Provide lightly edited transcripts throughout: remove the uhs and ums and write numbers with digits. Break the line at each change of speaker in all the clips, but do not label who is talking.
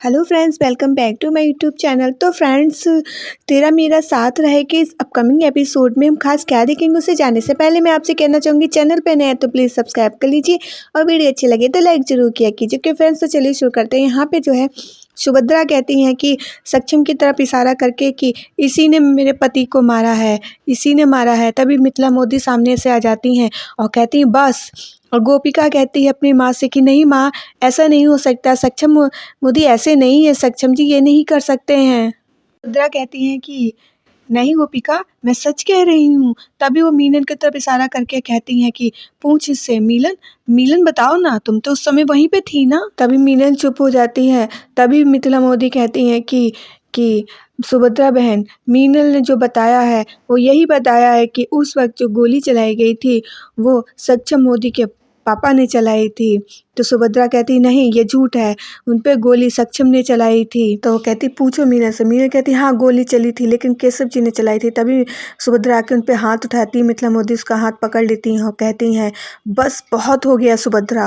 Hello friends, welcome back to my YouTube channel. तो friends, तेरा मेरा साथ रहे कि इस अपकमिंग एपिसोड में हम खास क्या देखेंगे उसे जानने से पहले मैं आपसे कहना चाहूँगी, चैनल पे नए हैं तो प्लीज़ सब्सक्राइब कर लीजिए और वीडियो अच्छी लगे तो लाइक ज़रूर किया कीजिए। कि फ्रेंड्स, तो चलिए शुरू करते हैं। यहाँ पे जो है सुभद्रा कहती हैं कि सक्षम की तरफ इशारा करके कि इसी ने मेरे पति को मारा है, इसी ने मारा है। तभी मिथिला मोदी सामने से आ जाती हैं और कहती हैं बस। और गोपिका कहती है अपनी माँ से कि नहीं माँ, ऐसा नहीं हो सकता, सक्षम मोदी ऐसे नहीं है, सक्षम जी ये नहीं कर सकते हैं। रुद्रा कहती हैं कि नहीं गोपिका, मैं सच कह रही हूँ। तभी वो मीनन की तरफ इशारा करके कहती हैं कि पूछ इससे, मीलन मीलन बताओ ना, तुम तो उस समय वहीं पे थी ना। तभी मीनन चुप हो जाती है। तभी मिथिला मोदी कहती हैं कि सुभद्रा बहन, मीनल ने जो बताया है वो यही बताया है कि उस वक्त जो गोली चलाई गई थी वो सक्षम मोदी के पापा ने चलाई थी। तो सुभद्रा कहती नहीं, ये झूठ है, उन पे गोली सक्षम ने चलाई थी। तो वो कहती पूछो मीना से। मीना कहती हाँ गोली चली थी लेकिन केशव जी ने चलाई थी। तभी सुभद्रा आके उन पे हाथ उठाती, मिथिला मोदी उसका हाथ पकड़ लेती हैं और कहती हैं बस बहुत हो गया सुभद्रा,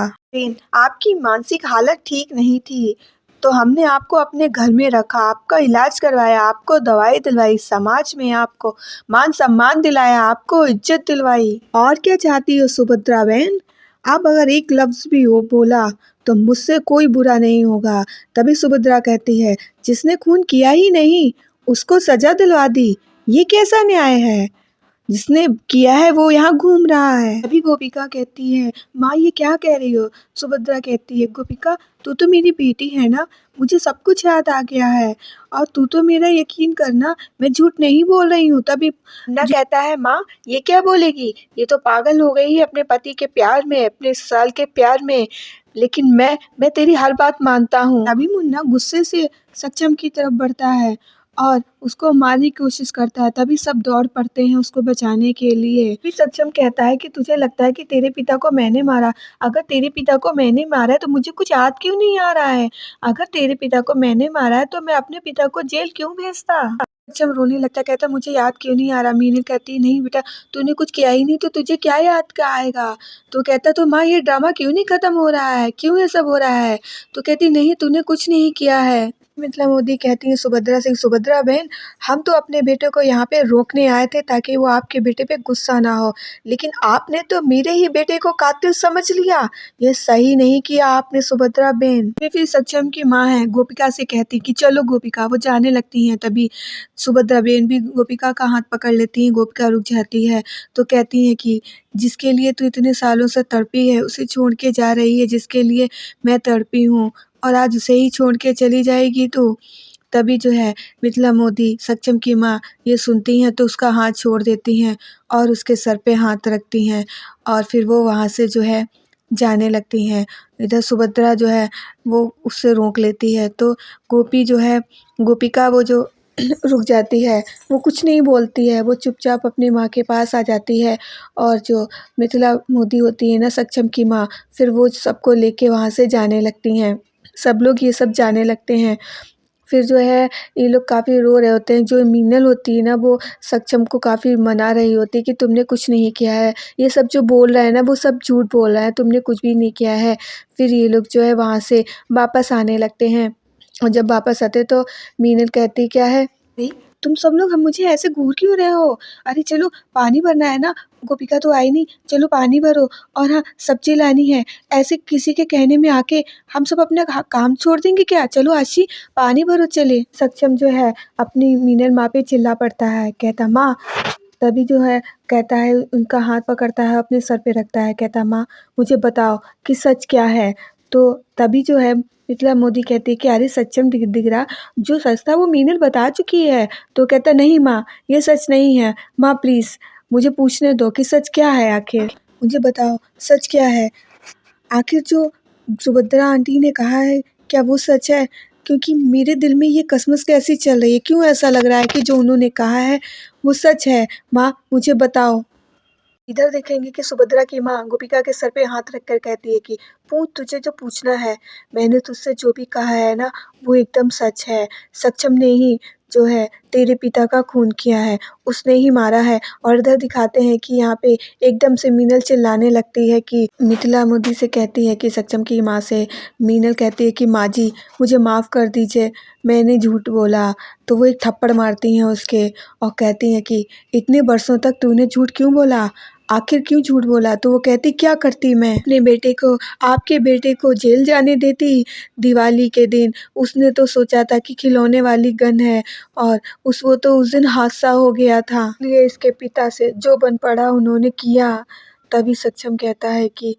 आपकी मानसिक हालत ठीक नहीं थी तो हमने आपको अपने घर में रखा, आपका इलाज करवाया, आपको दवाई दिलवाई, समाज में आपको मान सम्मान दिलाया, आपको इज्जत दिलवाई। और क्या चाहती हो सुभद्रा बहन? अब अगर एक लफ्ज़ भी हो बोला तो मुझसे कोई बुरा नहीं होगा। तभी सुभद्रा कहती है जिसने खून किया ही नहीं उसको सजा दिलवा दी, ये कैसा न्याय है? जिसने किया है वो यहाँ घूम रहा है। अभी गोपिका कहती है माँ ये क्या कह रही हो? सुभद्रा कहती है गोपिका, तू तो मेरी बेटी है ना, मुझे सब कुछ याद आ गया है और तू तो मेरा यकीन करना, मैं झूठ नहीं बोल रही हूँ। तभी मुन्ना कहता है माँ ये क्या बोलेगी, ये तो पागल हो गई है अपने पति के प्यार में, अपने साल के प्यार में। लेकिन मैं तेरी हर बात मानता हूँ। अभी मुन्ना गुस्से से सक्षम की तरफ बढ़ता है और उसको मारने की कोशिश करता है। तभी सब दौड़ पड़ते हैं उसको बचाने के लिए। फिर सक्षम कहता है कि तुझे लगता है कि तेरे पिता को मैंने मारा, अगर तेरे पिता को मैंने मारा है तो मुझे कुछ याद क्यों नहीं आ रहा है? अगर तेरे पिता को मैंने मारा है तो मैं अपने पिता को जेल क्यों भेजता? सक्षम रोने लगता, कहता मुझे याद क्यों नहीं आ रहा। मीनल कहती नहीं बेटा, तूने कुछ किया ही नहीं तो तुझे क्या याद का आएगा? तो कहता तो माँ ये ड्रामा क्यों नहीं खत्म हो रहा है, क्यों ये सब हो रहा है? तो कहती नहीं तूने कुछ नहीं किया है। मिथिला मोदी कहती है सुभद्रा से, सुभद्रा बहन हम तो अपने बेटे को यहाँ पे रोकने आए थे ताकि वो आपके बेटे पे गुस्सा ना हो, लेकिन आपने तो मेरे ही बेटे को कातिल समझ लिया, ये सही नहीं किया आपने सुभद्रा बहन। फिर सक्षम की माँ है गोपिका से कहती कि चलो गोपिका, वो जाने लगती हैं। तभी सुभद्रा बहन भी गोपिका का हाथ पकड़ लेती हैं। गोपिका रुक जाती है तो कहती हैं कि जिसके लिए तू इतने सालों से तड़पी है उसे छोड़ के जा रही है, जिसके लिए मैं तड़पी हूँ और आज उसे ही छोड़ के चली जाएगी तू। तभी जो है मिथिला मोदी सक्षम की माँ ये सुनती हैं तो उसका हाथ छोड़ देती हैं और उसके सर पे हाथ रखती हैं और फिर वो वहाँ से जो है जाने लगती हैं। इधर सुभद्रा जो है वो उससे रोक लेती है तो गोपी जो है, गोपिका वो जो रुक जाती है, वो कुछ नहीं बोलती है, वो चुपचाप अपनी माँ के पास आ जाती है। और जो मिथिला मोदी होती है ना सक्षम की माँ, फिर वो सबको लेके वहाँ से जाने लगती हैं। सब लोग ये सब जाने लगते हैं। फिर जो है ये लोग काफ़ी रो रहे होते हैं। जो मीनल होती है ना वो सक्षम को काफ़ी मना रही होती है कि तुमने कुछ नहीं किया है, ये सब जो बोल रहा है ना वो सब झूठ बोल रहा है, तुमने कुछ भी नहीं किया है। फिर ये लोग जो है वहाँ से वापस आने लगते हैं और जब वापस आते तो मीनल कहती क्या है, नहीं तुम सब लोग हम मुझे ऐसे घूर क्यों रहे हो? अरे चलो पानी भरना है ना, गोपिका तो आई नहीं, चलो पानी भरो, और हाँ सब्जी लानी है। ऐसे किसी के कहने में आके हम सब अपना काम छोड़ देंगे क्या? चलो आशी पानी भरो चले। सक्षम जो है अपनी मीनल माँ पे चिल्ला पड़ता है, कहता माँ। तभी जो है कहता है, उनका हाथ पकड़ता है अपने सर पे रखता है, कहता माँ मुझे बताओ कि सच क्या है? तो तभी जो है मिथिला मोदी कहती है कि अरे सक्षम दिख रहा, जो सच था वो मीनल बता चुकी है। तो कहता नहीं माँ ये सच नहीं है, माँ प्लीज़ मुझे पूछने दो कि सच क्या है, आखिर मुझे बताओ सच क्या है? आखिर जो सुभद्रा आंटी ने कहा है क्या वो सच है? क्योंकि मेरे दिल में ये कसमस कैसी चल रही है, क्यों ऐसा लग रहा है कि जो उन्होंने कहा है वो सच है? माँ मुझे बताओ। इधर देखेंगे कि सुभद्रा की माँ गोपिका के सर पे हाथ रखकर कहती है कि पूछ तुझे जो पूछना है, मैंने तुझसे जो भी कहा है ना वो एकदम सच है। सक्षम ने ही जो है तेरे पिता का खून किया है, उसने ही मारा है। और इधर दिखाते हैं कि यहाँ पे एकदम से मीनल चिल्लाने लगती है कि मिथिला मोदी से कहती है कि सक्षम की माँ से मीनल कहती है कि माँ जी मुझे माफ़ कर दीजिए, मैंने झूठ बोला। तो वो एक थप्पड़ मारती हैं उसके और कहती हैं कि इतने वर्षों तक तूने झूठ क्यों बोला, आखिर क्यों झूठ बोला? तो वो कहती क्या करती मैं अपने बेटे को, आपके बेटे को जेल जाने देती दिवाली के दिन। उसने तो सोचा था कि खिलौने वाली गन है और वो तो उस दिन हादसा हो गया था, इसलिए इसके पिता से जो बन पड़ा उन्होंने किया। तभी सक्षम कहता है कि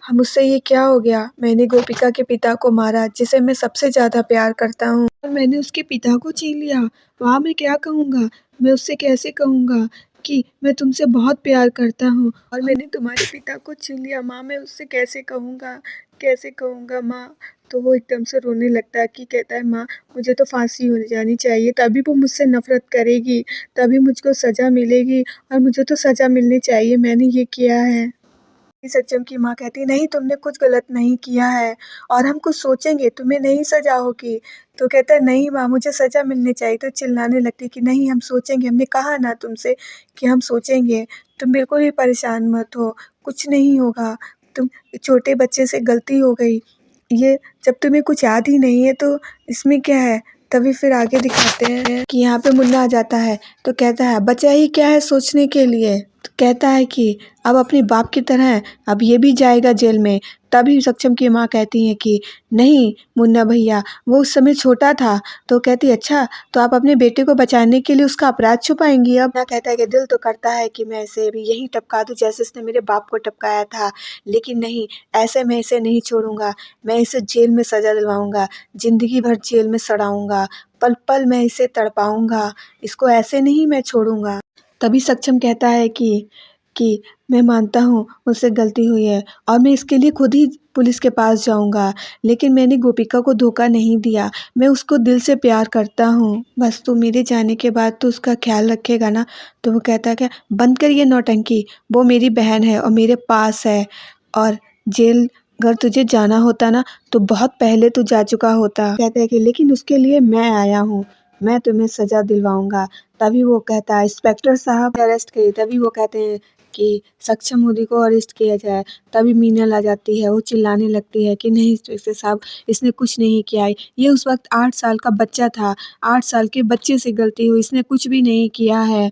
मुझसे ये क्या हो गया, मैंने गोपिका के पिता को मारा जिसे मैं सबसे ज़्यादा प्यार करता हूँ, और मैंने उसके पिता को छीन लिया। वहाँ मैं क्या कहूँगा, मैं उससे कैसे कहूँगा कि मैं तुमसे बहुत प्यार करता हूँ और मैंने तुम्हारे पिता को छीन लिया। माँ मैं उससे कैसे कहूँगा माँ। तो वो एकदम से रोने लगता है कि कहता है माँ मुझे तो फांसी हो जानी चाहिए, तभी वो मुझसे नफ़रत करेगी, तभी मुझको सज़ा मिलेगी और मुझे तो सज़ा मिलनी चाहिए, मैंने ये किया है। सत्यम की माँ कहती नहीं तुमने कुछ गलत नहीं किया है और हम कुछ सोचेंगे, तुम्हें नहीं सजा होगी। तो कहता है नहीं माँ मुझे सजा मिलनी चाहिए। तो चिल्लाने लगती कि नहीं हम सोचेंगे, हमने कहा ना तुमसे कि हम सोचेंगे, तुम बिल्कुल भी परेशान मत हो, कुछ नहीं होगा, तुम छोटे बच्चे से गलती हो गई, ये जब तुम्हें कुछ याद ही नहीं है तो इसमें क्या है। तभी फिर आगे दिखाते हैं कि यहाँ पे मुन्ना आ जाता है तो कहता है बचा ही क्या है सोचने के लिए। तो कहता है कि अब अपने बाप की तरह अब ये भी जाएगा जेल में। तभी सक्षम की माँ कहती है कि नहीं मुन्ना भैया वो उस समय छोटा था। तो कहती अच्छा तो आप अपने बेटे को बचाने के लिए उसका अपराध छुपाएंगी। अब ना कहता है कि दिल तो करता है कि मैं इसे भी यही टपका दूं जैसे इसने मेरे बाप को टपकाया था, लेकिन नहीं, ऐसे मैं इसे नहीं छोड़ूंगा, मैं इसे जेल में सजा दिलवाऊंगा, जिंदगी भर जेल में सड़ाऊंगा, पल पल मैं इसे तड़पाऊंगा, इसको ऐसे नहीं मैं छोड़ूंगा। तभी सक्षम कहता है कि मैं मानता हूँ मुझसे गलती हुई है और मैं इसके लिए खुद ही पुलिस के पास जाऊंगा, लेकिन मैंने गोपिका को धोखा नहीं दिया, मैं उसको दिल से प्यार करता हूँ, बस तू मेरे जाने के बाद तो उसका ख्याल रखेगा ना। तो वो कहता है क्या बंद कर ये नौटंकी, वो मेरी बहन है और मेरे पास है, और जेल अगर तुझे जाना होता ना तो बहुत पहले तू जा चुका होता। कहते हैं कि लेकिन उसके लिए मैं आया हूँ, मैं तुम्हें सजा दिलवाऊंगा। तभी वो कहता है इंस्पेक्टर साहब अरेस्ट करिए। तभी वो कहते हैं कि सक्षम मोदी को अरेस्ट किया जाए। तभी मीनल आ जाती है, वो चिल्लाने लगती है कि नहीं इंस्पेक्टर साहब इसने कुछ नहीं किया है, ये उस वक्त 8 साल का बच्चा था, 8 साल के बच्चे से गलती हुई, इसने कुछ भी नहीं किया है।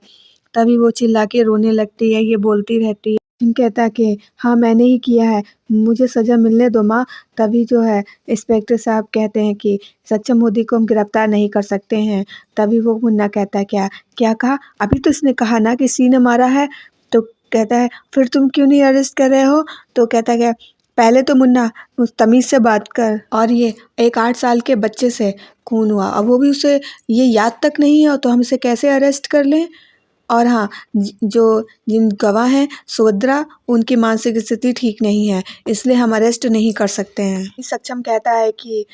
तभी वो चिल्ला के रोने लगती है, ये बोलती रहती है। कहता है कि हाँ मैंने ही किया है, मुझे सज़ा मिलने दो माँ। तभी जो है इंस्पेक्टर साहब कहते हैं कि सक्षम मोदी को हम गिरफ्तार नहीं कर सकते हैं। तभी वो मुन्ना कहता है क्या क्या कहा, अभी तो इसने कहा ना कि इसी ने मारा है। तो कहता है फिर तुम क्यों नहीं अरेस्ट कर रहे हो। तो कहता है क्या पहले तो मुन्ना उस तमीज़ से बात कर, और ये एक 8 साल के बच्चे से खून हुआ और वो भी उसे ये याद तक नहीं है, तो हम इसे कैसे अरेस्ट कर लें। और हाँ, जिन गवाह हैं सुभद्रा, उनकी मानसिक स्थिति ठीक नहीं है, इसलिए हम अरेस्ट नहीं कर सकते हैं। सक्षम कहता है कि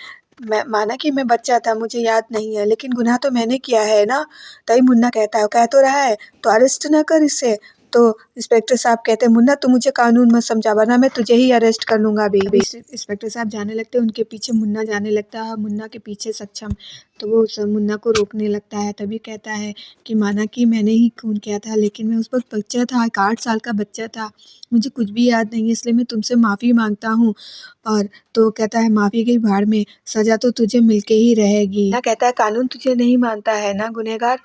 मैं माना कि मैं बच्चा था, मुझे याद नहीं है, लेकिन गुनाह तो मैंने किया है ना। तभी मुन्ना कहता है कह तो रहा है तो अरेस्ट ना कर इसे। तो इंस्पेक्टर साहब कहते हैं मुन्ना तू मुझे कानून मत समझा वरना मैं तुझे ही अरेस्ट कर लूँगा अभी। इंस्पेक्टर साहब जाने लगते हैं, उनके पीछे मुन्ना जाने लगता है, मुन्ना के पीछे सक्षम। तो वो मुन्ना को रोकने लगता है। तभी कहता है कि माना कि मैंने ही खून किया था, लेकिन मैं उस वक्त बच्चा था, एक 8 साल का बच्चा था, मुझे कुछ भी याद नहीं है, इसलिए मैं तुमसे माफ़ी मांगता हूँ। और तो कहता है माफ़ी की भाड़ में, सज़ा तो तुझे मिलके ही रहेगी। ना कहता है कानून तुझे नहीं मानता है ना गुनहगार,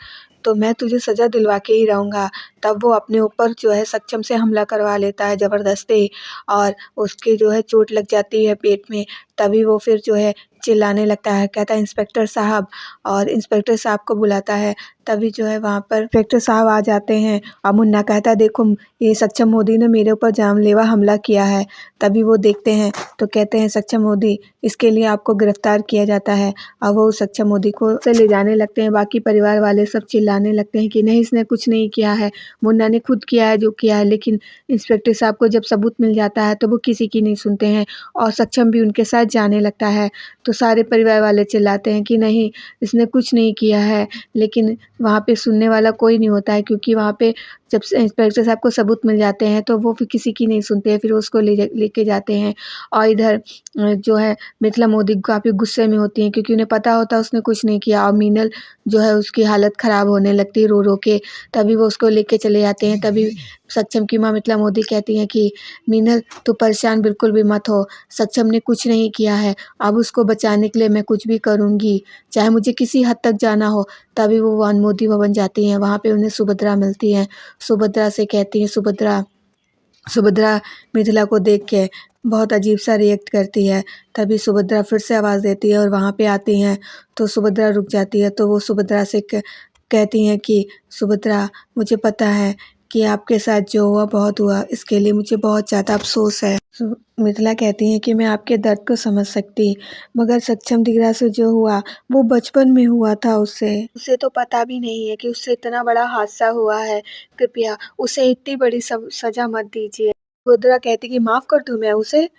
तो मैं तुझे सज़ा दिलवा के ही रहूँगा। तब वो अपने ऊपर जो है सक्षम से हमला करवा लेता है ज़बरदस्ती, और उसके जो है चोट लग जाती है पेट में। तभी वो फिर जो है चिल्लाने लगता है, कहता है इंस्पेक्टर साहब, और इंस्पेक्टर साहब को बुलाता है। तभी जो है वहाँ पर इंस्पेक्टर साहब आ जाते हैं और मुन्ना कहता है देखो ये सक्षम मोदी ने मेरे ऊपर जानलेवा हमला किया है। तभी वो देखते हैं तो कहते हैं सक्षम मोदी इसके लिए आपको गिरफ्तार किया जाता है। और वो सक्षम मोदी को से ले जाने लगते हैं। बाकी परिवार वाले सब चिल्लाने लगते हैं कि नहीं इसने कुछ नहीं किया है, मुन्ना ने खुद किया है जो किया है। लेकिन इंस्पेक्टर साहब को जब सबूत मिल जाता है तो वो किसी की नहीं सुनते हैं और सक्षम भी उनके साथ जाने लगता है। तो सारे परिवार वाले चिल्लाते हैं कि नहीं इसने कुछ नहीं किया है, लेकिन वहाँ पे सुनने वाला कोई नहीं होता है, क्योंकि वहाँ पे जब इंस्पेक्टर साहब को सबूत मिल जाते हैं तो वो फिर किसी की नहीं सुनते हैं, फिर उसको लेके जाते हैं। और इधर जो है मिथिला मोदी काफ़ी गुस्से में होती हैं क्योंकि उन्हें पता होता है उसने कुछ नहीं किया, और मीनल जो है उसकी हालत ख़राब होने लगती है रो रो के। तभी वो उसको लेके चले जाते हैं। तभी सक्षम की माँ मिथिला मोदी कहती हैं कि मीनल तू परेशान बिल्कुल भी मत हो, सक्षम ने कुछ नहीं किया है, अब उसको बचाने के लिए मैं कुछ भी करूँगी, चाहे मुझे किसी हद तक जाना हो। तभी वो मोदी भवन जाती हैं, वहाँ पे उन्हें सुभद्रा मिलती हैं। सुभद्रा से कहती हैं, सुभद्रा मिथिला को देख के बहुत अजीब सा रिएक्ट करती है। तभी सुभद्रा फिर से आवाज़ देती है और वहाँ पे आती हैं, तो सुभद्रा रुक जाती है। तो वो सुभद्रा से कहती हैं कि सुभद्रा, मुझे पता है कि आपके साथ जो हुआ बहुत हुआ, इसके लिए मुझे बहुत ज़्यादा अफ़सोस है। मिथिला कहती हैं कि मैं आपके दर्द को समझ सकती, मगर सक्षम धीरा से जो हुआ वो बचपन में हुआ था उससे। उसे तो पता भी नहीं है कि उससे इतना बड़ा हादसा हुआ है। कृपया उसे इतनी बड़ी सज़ा मत दीजिए। सुभद्रा कहती कि माफ़ कर दूँ मैं उसे?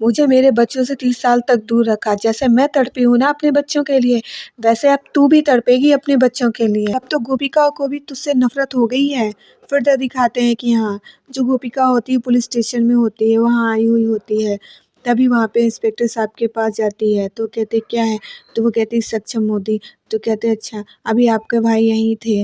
मुझे मेरे बच्चों से 30 साल तक दूर रखा। जैसे मैं तड़पी हूँ ना अपने बच्चों के लिए, वैसे अब तू भी तड़पेगी अपने बच्चों के लिए। अब तो गोपिका को भी तुझसे नफ़रत हो गई है। फिर तो दिखाते हैं कि हाँ, जो गोपिका होती है पुलिस स्टेशन में होती है, वहाँ आई हुई होती है। तभी वहाँ पे इंस्पेक्टर साहब के पास जाती है, तो कहते क्या है? तो वो कहती सक्षम मोदी। तो कहते अच्छा, अभी आपके भाई यहीं थे।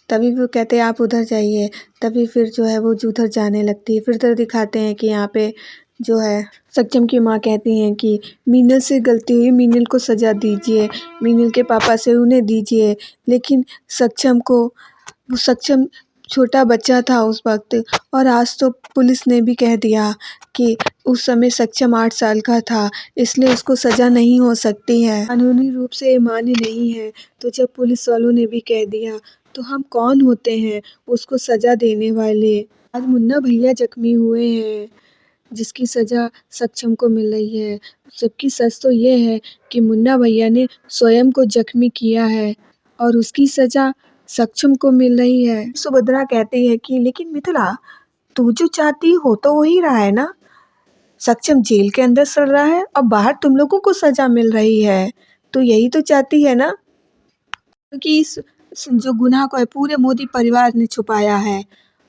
तभी वो कहते आप उधर जाइए। तभी फिर जो है वो उधर जाने लगती है। फिर तो दिखाते हैं कि यहाँ पे जो है सक्षम की माँ कहती हैं कि मीनल से गलती हुई, मीनल को सज़ा दीजिए, मीनल के पापा से उन्हें दीजिए। लेकिन सक्षम छोटा बच्चा था उस वक्त, और आज तो पुलिस ने भी कह दिया कि उस समय सक्षम 8 साल का था, इसलिए उसको सज़ा नहीं हो सकती है, कानूनी रूप से ये मान्य नहीं है। तो जब पुलिस वालों ने भी कह दिया तो हम कौन होते हैं उसको सज़ा देने वाले। आज मुन्ना भैया जख्मी हुए हैं, जिसकी सज़ा सक्षम को मिल रही है। सबकी सच तो ये है कि मुन्ना भैया ने स्वयं को जख्मी किया है और उसकी सज़ा सक्षम को मिल रही है। सुभद्रा कहती है कि लेकिन मिथिला, तू जो चाहती हो तो वही रहा है ना? सक्षम जेल के अंदर सड़ रहा है और बाहर तुम लोगों को सज़ा मिल रही है, तो यही तो चाहती है ना? क्योंकि इस जो गुनाह को है पूरे मोदी परिवार ने छुपाया है,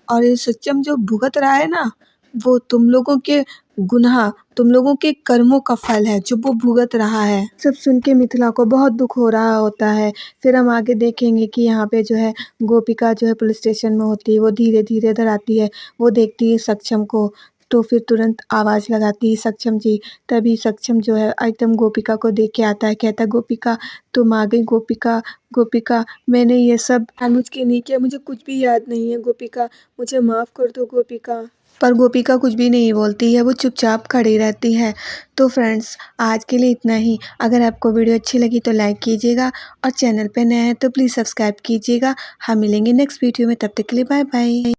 और ये सक्षम जो भुगत रहा है ना, वो तुम लोगों के गुनाह, तुम लोगों के कर्मों का फल है जो वो भुगत रहा है। सब सुन के मिथिला को बहुत दुख हो रहा होता है। फिर हम आगे देखेंगे कि यहाँ पे जो है गोपिका जो है पुलिस स्टेशन में होती है, वो धीरे धीरे इधर आती है, वो देखती है सक्षम को, तो फिर तुरंत आवाज़ लगाती है सक्षम जी। तभी सक्षम जो है एकदम गोपिका को देख के आता है, कहता है गोपिका तुम आ गई। गोपिका, गोपिका मैंने ये सब जानबूझ के नहीं किया, मुझे कुछ भी याद नहीं है गोपिका, मुझे माफ़ कर दो गोपिका। पर गोपिका कुछ भी नहीं बोलती है, वो चुपचाप खड़ी रहती है। तो फ्रेंड्स, आज के लिए इतना ही। अगर आपको वीडियो अच्छी लगी तो लाइक कीजिएगा, और चैनल पे नए हैं तो प्लीज़ सब्सक्राइब कीजिएगा। हम मिलेंगे नेक्स्ट वीडियो में, तब तक के लिए बाय बाय।